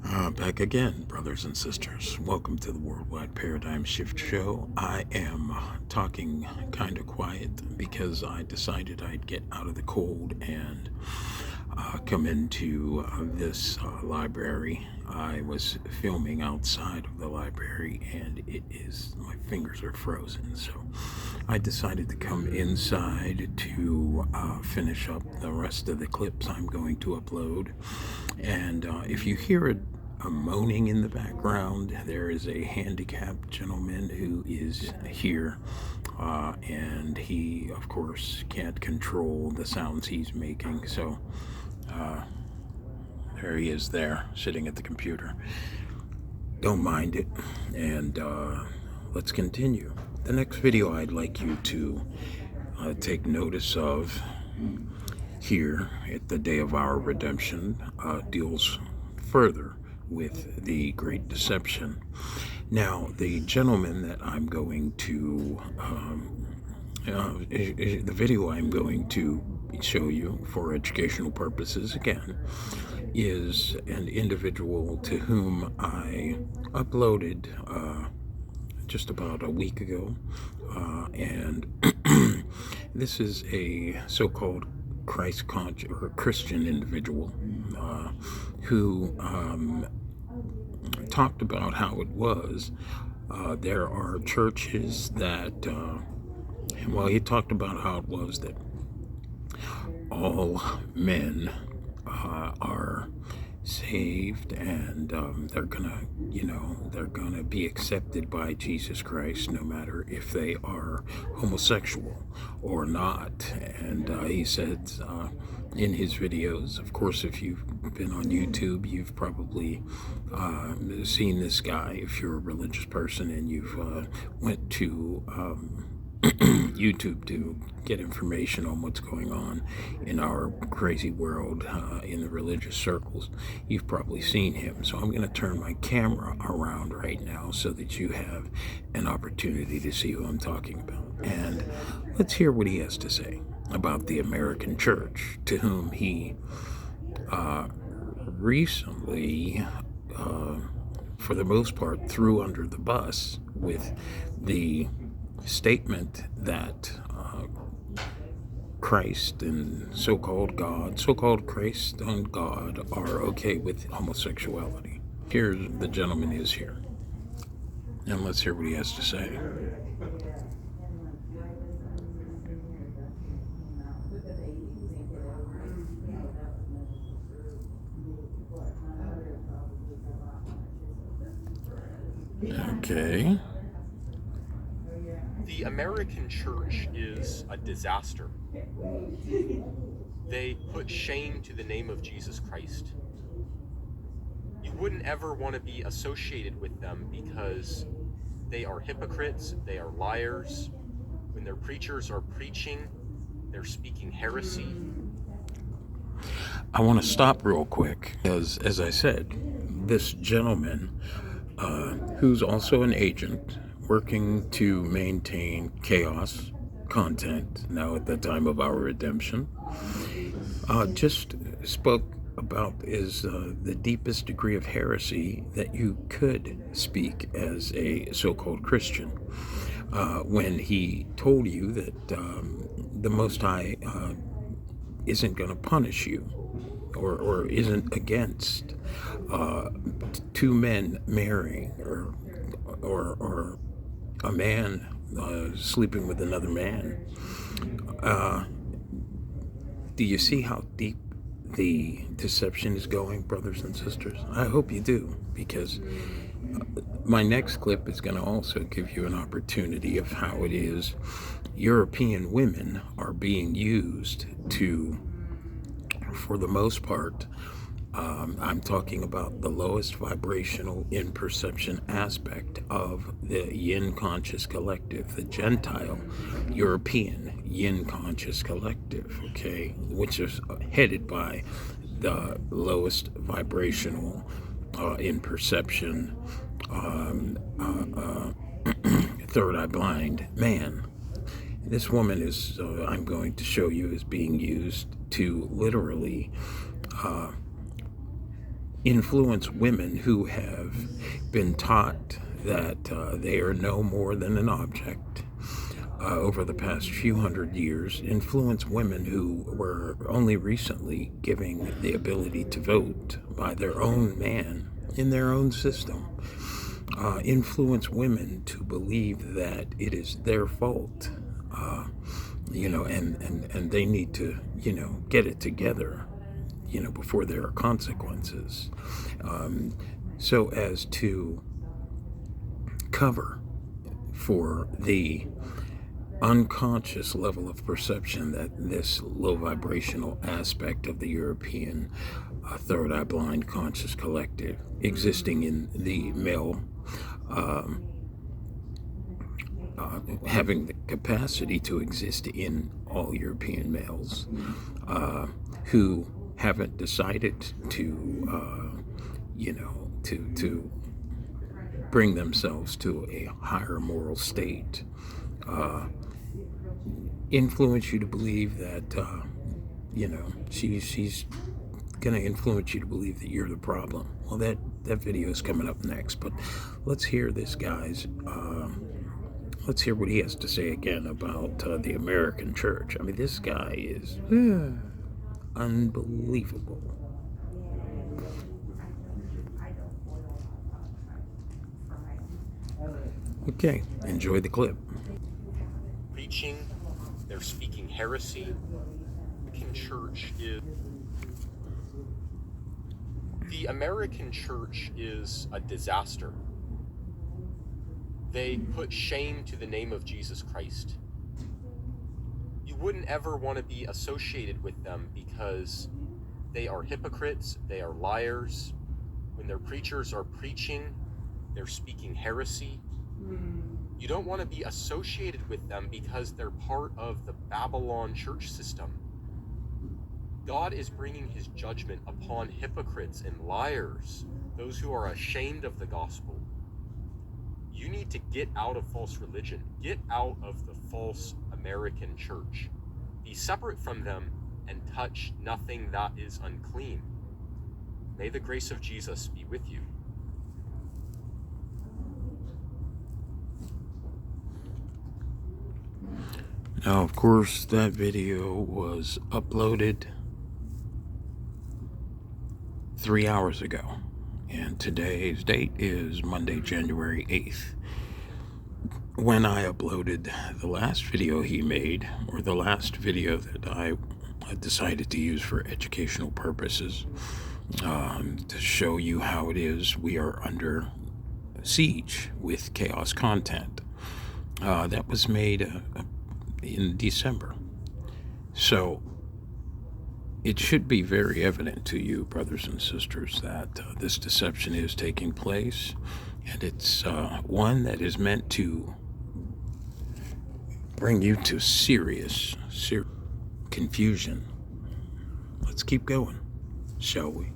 Back again, brothers and sisters. Welcome to the Worldwide Paradigm Shift Show. I am talking kind of quiet because I decided I'd get out of the cold and come into this library. I was filming outside of the library and my fingers are frozen. So I decided to come inside to finish up the rest of the clips I'm going to upload. And if you hear a moaning in the background, there is a handicapped gentleman who is here, and he, of course, can't control the sounds he's making. So there he is there, sitting at the computer. Don't mind it, and let's continue. The next video I'd like you to take notice of here at the day of our redemption deals further with the Great Deception. Now, the gentleman that I'm going to, the video I'm going to show you for educational purposes, again, is an individual to whom I uploaded just about a week ago, and this is a so-called Christ-conscious or Christian individual who talked about how it was. There are churches that, he talked about how it was that all men are saved and they're gonna be accepted by Jesus Christ no matter if they are homosexual or not. And he said in his videos, of course, if you've been on YouTube, you've probably seen this guy. If you're a religious person and you've went to YouTube to get information on what's going on in our crazy world in the religious circles, you've probably seen him. So I'm going to turn my camera around right now so that you have an opportunity to see who I'm talking about. And let's hear what he has to say about the American church, to whom he recently, for the most part, threw under the bus with the statement that Christ and so-called Christ and God are okay with homosexuality. Here the gentleman is here, and let's hear what he has to say. Okay. The American church is a disaster. They put shame to the name of Jesus Christ. You wouldn't ever want to be associated with them because they are hypocrites, they are liars. When their preachers are preaching, they're speaking heresy. I want to stop real quick because, as I said, this gentleman, who's also an agent, working to maintain chaos content now at the time of our redemption, just spoke about is the deepest degree of heresy that you could speak as a so-called Christian, when he told you that the Most High isn't going to punish you or isn't against two men marrying or a man sleeping with another man. Do you see how deep the deception is going, brothers and sisters? I hope you do, because my next clip is going to also give you an opportunity of how it is European women are being used to, for the most part, I'm talking about the lowest vibrational in perception aspect of the yin conscious collective, the gentile European yin conscious collective, okay, which is headed by the lowest vibrational in perception third eye blind man. This woman is, I'm going to show you, is being used to literally influence women who have been taught that they are no more than an object over the past few hundred years, influence women who were only recently giving the ability to vote by their own man in their own system, influence women to believe that it is their fault, and they need to, get it together, before there are consequences, so as to cover for the unconscious level of perception that this low vibrational aspect of the European third eye blind conscious collective existing in the male, having the capacity to exist in all European males who haven't decided to, to bring themselves to a higher moral state, influence you to believe that, she's going to influence you to believe that you're the problem. Well, that video is coming up next, but let's hear this guy's, let's hear what he has to say again about the American church. I mean, this guy is unbelievable. Okay, enjoy the clip. Preaching, they're speaking heresy. The American church is a disaster. They put shame to the name of Jesus Christ. You wouldn't ever want to be associated with them because they are hypocrites, they are liars. When their preachers are preaching, they're speaking heresy. You don't want to be associated with them because they're part of the Babylon church system. God is bringing his judgment upon hypocrites and liars, those who are ashamed of the gospel. You need to get out of false religion. Get out of the false American church. Be separate from them and touch nothing that is unclean. May the grace of Jesus be with you. Now, of course, that video was uploaded 3 hours ago, and today's date is Monday, January 8th. When I uploaded the last video he made, or the last video that I decided to use for educational purposes, to show you how it is we are under siege with chaos content, that was made in December. So it should be very evident to you, brothers and sisters, that this deception is taking place, and it's one that is meant to bring you to serious confusion. Let's keep going, shall we?